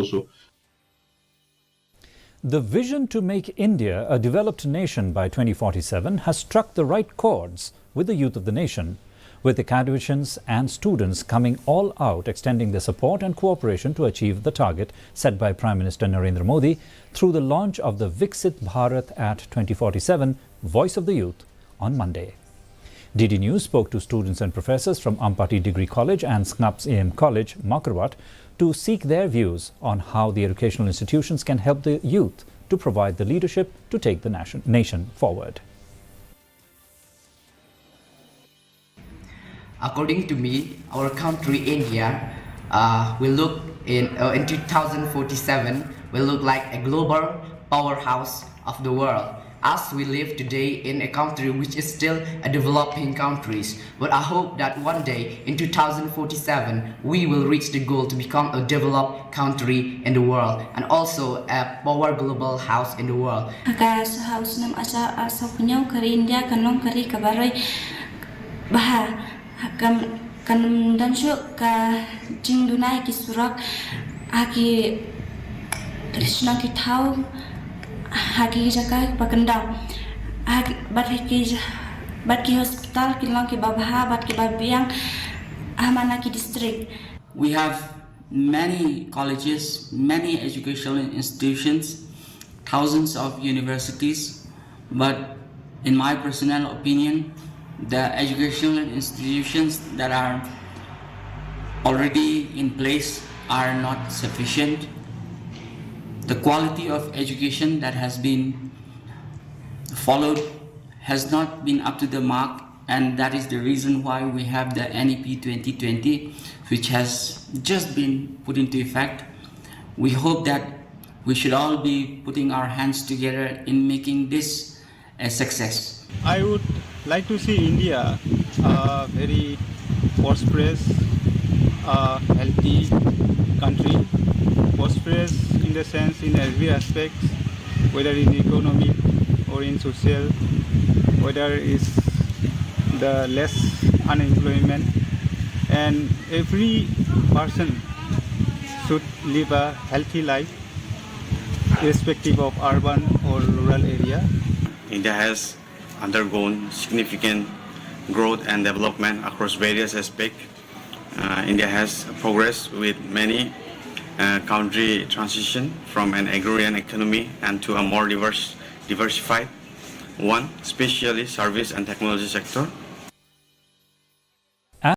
also. The vision to make India a developed nation by 2047 has struck the right chords with the youth of the nation, with academicians and students coming all out, extending their support and cooperation to achieve the target set by Prime Minister Narendra Modi through the launch of the Viksit Bharat at 2047 Voice of the Youth on Monday. DD News spoke to students and professors from Ampati Degree College and SNAPS AM College, Makarwat, to seek their views on how the educational institutions can help the youth to provide the leadership to take the nation forward. According to me, our country, India, will look in 2047 will look like a global powerhouse of the world, as we live today in a country which is still a developing country. But I hope that one day in 2047 we will reach the goal to become a developed country in the world and also a power global house in the world. House nam asa punya kari India kanong kari kabarai bah kan dan syuk ka jing dunai ki surak aki Krishna ki thau haki jaga pakendang bat ki hospital ki lang ki babha bat ki babiang amana ki district. We have many colleges, many educational institutions, thousands of universities, but in my personal opinion, the educational institutions that are already in place are not sufficient. The quality of education that has been followed has not been up to the mark, and that is the reason why we have the NEP 2020, which has just been put into effect. We hope that we should all be putting our hands together in making this a success. I would like to see India a very prosperous, healthy country. Prosperous in the sense in every aspect, whether in economic or in social, whether it's the less unemployment, and every person should live a healthy life irrespective of urban or rural area. India has undergone significant growth and development across various aspects. India has progressed with many country transition from an agrarian economy and to a more diversified one, especially service and technology sector.